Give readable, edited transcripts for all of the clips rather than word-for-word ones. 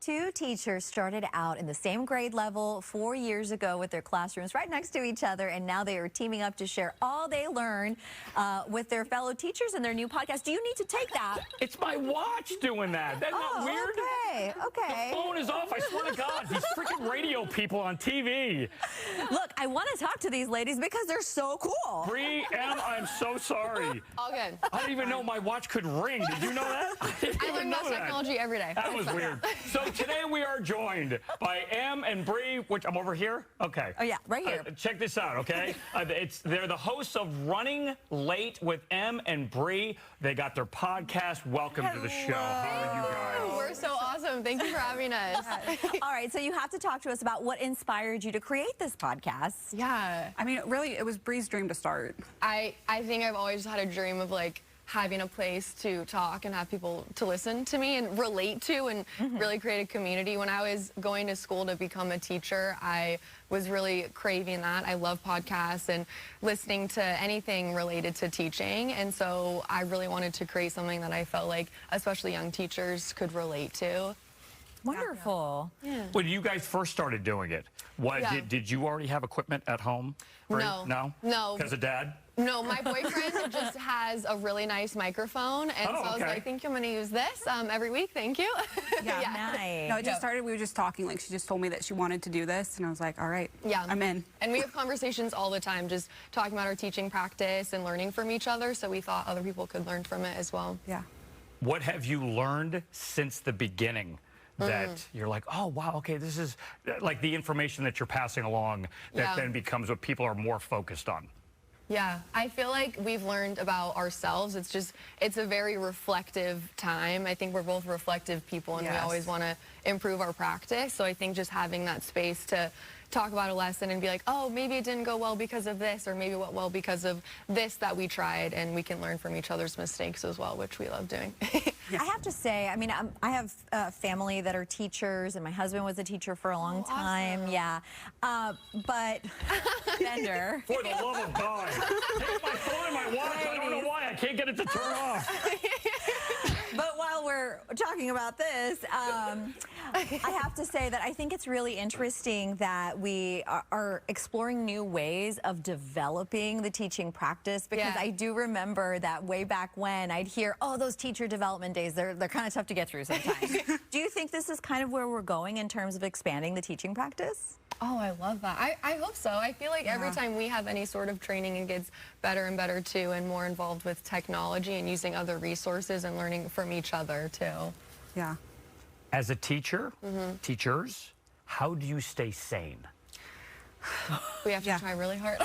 Two teachers started out in the same grade level 4 years ago with their classrooms right next to each other, and now they are teaming up to share all they learned with their fellow teachers in their new podcast. Do you need to take that? It's my watch doing that. That's not weird. Okay, okay. The phone is off. I swear to God, these freaking radio people on TV. Look, I want to talk to these ladies because they're so cool. Bri, Em, I'm so sorry. All good. I didn't even know my watch could ring. Did you know that? I learn about technology every day. That was weird. So today we are joined by Em and Bri, which I'm over here. Okay. Oh yeah, right here. Check this out, okay? They're the hosts of Running Late with Em and Bri. They got their podcast. Welcome to the show. How are you guys? We're so awesome. Thank you for having us. All right, so you have to talk to us about what inspired you to create this podcast. Yeah. I mean, really, it was Bri's dream to start. I think I've always had a dream of like having a place to talk and have people to listen to me and relate to and really create a community. When I was going to school to become a teacher, I was really craving that. I love podcasts and listening to anything related to teaching. And so I really wanted to create something that I felt like especially young teachers could relate to. Wonderful. Yeah. When you guys first started doing it, did you already have equipment at home? Bri? No. No? No. Because of Dad? No, my boyfriend just has a really nice microphone, and so I was like, I think I'm going to use this every week. Thank you. Yeah. Nice. No, it just started, we were just talking, like she just told me that she wanted to do this, and I was like, all right, I'm in. And we have conversations all the time, just talking about our teaching practice and learning from each other, so we thought other people could learn from it as well. Yeah. What have you learned since the beginning that you're like, oh, wow, okay, this is like the information that you're passing along that then becomes what people are more focused on? Yeah, I feel like we've learned about ourselves. It's a very reflective time. I think we're both reflective people, and we always want to improve our practice. So I think just having that space to talk about a lesson and be like, oh, maybe it didn't go well because of this, or maybe it went well because of this that we tried, and we can learn from each other's mistakes as well, which we love doing. I have to say, I mean, I have family that are teachers, and my husband was a teacher for a long time. Awesome. Yeah, but Bender. For the love of God. Take my phone and my watch. I don't know why. I can't get it to turn off. But while we're talking about this, I have to say that I think it's really interesting that we are exploring new ways of developing the teaching practice, because I do remember that way back when I'd hear, oh, those teacher development days, they're kind of tough to get through sometimes. Do you think this is kind of where we're going in terms of expanding the teaching practice? Oh, I love that. I hope so. I feel like every time we have any sort of training, it gets better and better too, and more involved with technology and using other resources and learning from each other too. Yeah. As a teacher, teachers, how do you stay sane? We have to try really hard.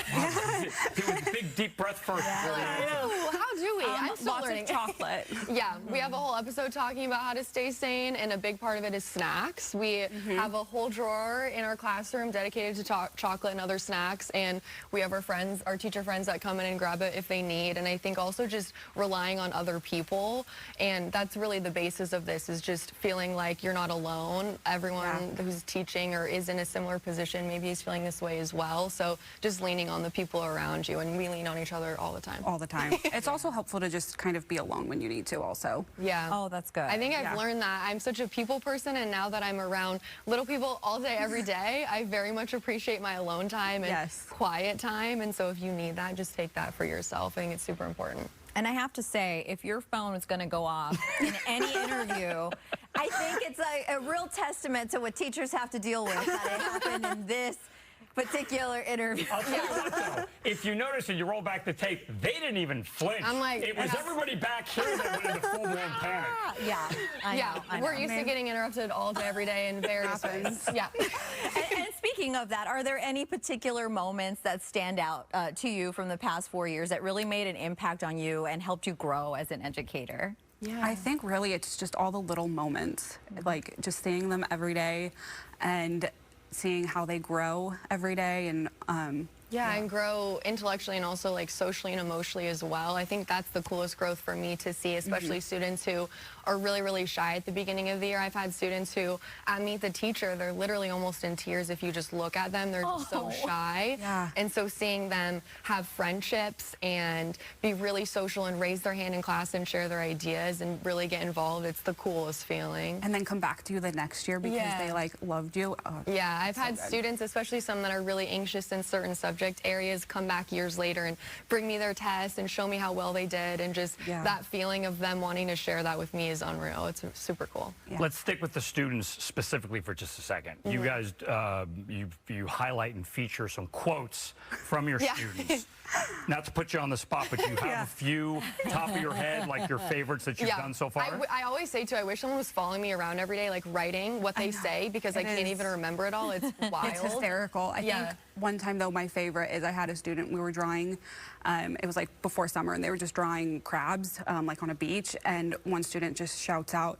Do a big, deep breath first. How do we? I'm still Lots learning. of chocolate. Yeah, we have a whole episode talking about how to stay sane, and a big part of it is snacks. We have a whole drawer in our classroom dedicated to chocolate and other snacks, and we have our friends, our teacher friends, that come in and grab it if they need. And I think also just relying on other people, and that's really the basis of this, is just feeling like you're not alone. Everyone who's teaching or is in a similar position maybe is feeling this way as well. So just leaning on the people around you, and we lean on each other all the time. All the time. It's also helpful to just kind of be alone when you need to also. Yeah. Oh, that's good. I think I've learned that. I'm such a people person, and now that I'm around little people all day, every day, I very much appreciate my alone time and quiet time. And so if you need that, just take that for yourself. I think it's super important. And I have to say, if your phone is going to go off in any interview, I think it's a real testament to what teachers have to deal with, that it happened in this particular interview. I'll tell you what, though. If you notice and you roll back the tape, they didn't even flinch. I'm like, it was everybody back here that went into full-blown panic. Yeah, I know. We're used to getting interrupted all day, every day in various ways. Yeah. And speaking of that, are there any particular moments that stand out to you from the past 4 years that really made an impact on you and helped you grow as an educator? Yeah. I think really it's just all the little moments, like just seeing them every day and seeing how they grow every day, and Yeah, and grow intellectually and also like socially and emotionally as well. I think that's the coolest growth for me to see, especially students who are really, really shy at the beginning of the year. I've had students who, at Meet the Teacher, they're literally almost in tears if you just look at them. They're just so shy. Yeah. And so seeing them have friendships and be really social and raise their hand in class and share their ideas and really get involved, it's the coolest feeling. And then come back to you the next year because they like loved you. Oh, yeah, I've had students, especially some that are really anxious in certain subject areas, come back years later and bring me their tests and show me how well they did, and just that feeling of them wanting to share that with me is unreal. It's super cool. Yeah. Let's stick with the students specifically for just a second. You guys, you highlight and feature some quotes from your students. Not to put you on the spot, but you have a few top of your head, like your favorites that you've done so far? I always say, too, I wish someone was following me around every day, like writing what they say, because I can't even remember it all. It's wild. It's hysterical. I think one time, though, my favorite is I had a student, we were drawing, it was like before summer, and they were just drawing crabs, like on a beach, and one student just shouts out,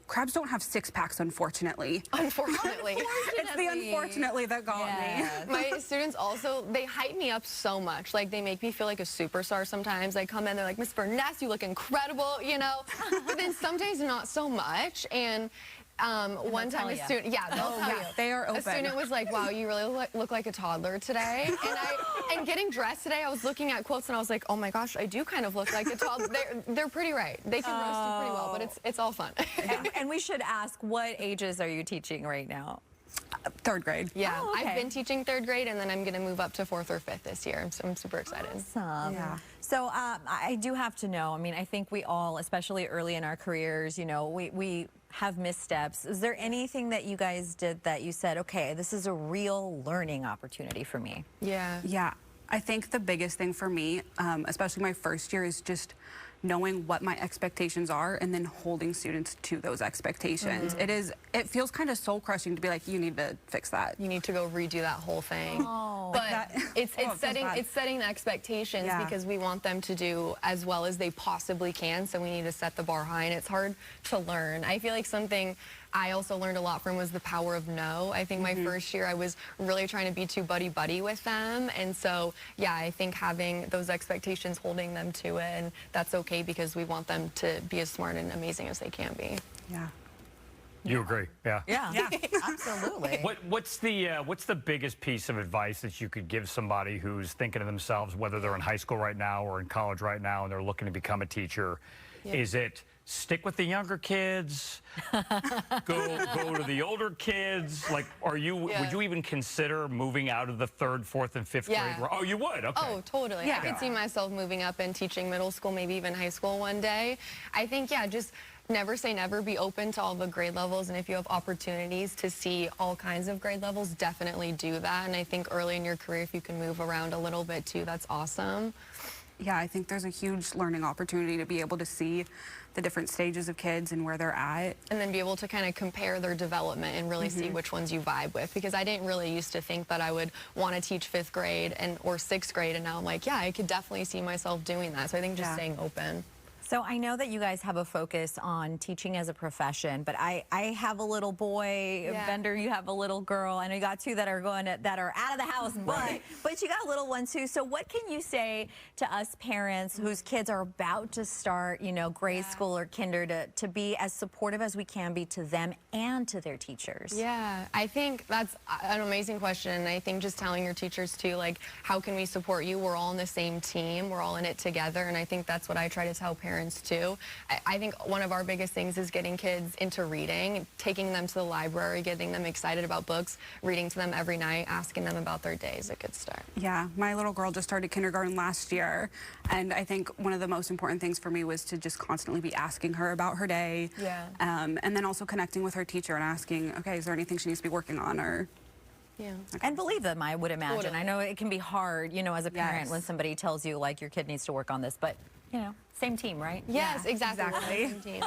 crabs don't have six-packs, unfortunately. Unfortunately. It's the unfortunately that got me. My students also, they hype me up so much. Like, they make me feel like a superstar sometimes. I come in, they're like, Miss Furness, you look incredible, you know? But then sometimes not so much. And one time a student, they'll tell you. They are open. A student was like, wow, you really look like a toddler today. And getting dressed today, I was looking at quotes and I was like, oh my gosh, I do kind of look like a toddler. They're pretty right. They can roast you pretty well, but it's all fun. And we should ask, what ages are you teaching right now? Third grade. Yeah, I've been teaching third grade, and then I'm going to move up to 4th or 5th this year. So I'm super excited. Awesome. Yeah. So I do have to know, I mean, I think we all, especially early in our careers, you know, we have missteps. Is there anything that you guys did that you said, okay, this is a real learning opportunity for me? Yeah. I think the biggest thing for me, especially my first year, is just knowing what my expectations are and then holding students to those expectations. It feels kind of soul crushing to be like, you need to fix that. You need to go redo that whole thing. But it's setting the expectations because we want them to do as well as they possibly can, so we need to set the bar high, and it's hard to learn. I feel like something I also learned a lot from was the power of no. I think my first year I was really trying to be too buddy-buddy with them, and so yeah, I think having those expectations, holding them to it, and that's okay because we want them to be as smart and amazing as they can be. Yeah. You agree? Yeah. Yeah, absolutely. What's the biggest piece of advice that you could give somebody who's thinking of themselves, whether they're in high school right now or in college right now, and they're looking to become a teacher? Is it stick with the younger kids, go to the older kids? Like, would you even consider moving out of the 3rd, 4th, and 5th grade? Oh, you would? Okay. Oh, totally. I could see myself moving up and teaching middle school, maybe even high school one day. I think, just never say never. Be open to all the grade levels, and if you have opportunities to see all kinds of grade levels, definitely do that. And I think early in your career, if you can move around a little bit too, that's awesome. Yeah, I think there's a huge learning opportunity to be able to see the different stages of kids and where they're at. And then be able to kind of compare their development and really see which ones you vibe with. Because I didn't really used to think that I would want to teach 5th grade or 6th grade, and now I'm like, yeah, I could definitely see myself doing that. So I think just staying open. So I know that you guys have a focus on teaching as a profession, but I have a little boy, Bender, you have a little girl. I know you got 2 that are out of the house, but you got a little one too. So what can you say to us parents whose kids are about to start, you know, grade school or kinder, to be as supportive as we can be to them and to their teachers? Yeah, I think that's an amazing question. And I think just telling your teachers too, like, how can we support you? We're all on the same team. We're all in it together. And I think that's what I try to tell parents too. I think one of our biggest things is getting kids into reading, taking them to the library, getting them excited about books, reading to them every night, asking them about their day is a good start. Yeah, my little girl just started kindergarten last year, and I think one of the most important things for me was to just constantly be asking her about her day, and then also connecting with her teacher and asking, okay, is there anything she needs to be working on, or... And believe them, I would imagine. Totally. I know it can be hard, you know, as a parent when somebody tells you, like, your kid needs to work on this, but, you know, same team, right? Yes, exactly. Same team.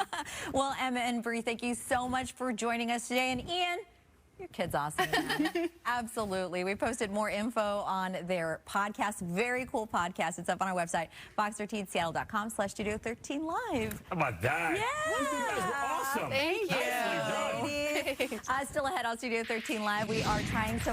Well, Emma and Bri, thank you so much for joining us today. And Ian, your kid's awesome. Absolutely. We posted more info on their podcast. Very cool podcast. It's up on our website, box13seattle.com/Studio13Live. How about that? Yeah. You guys were awesome. Thank you. Nicely done. Still ahead on Studio 13 Live, we are trying to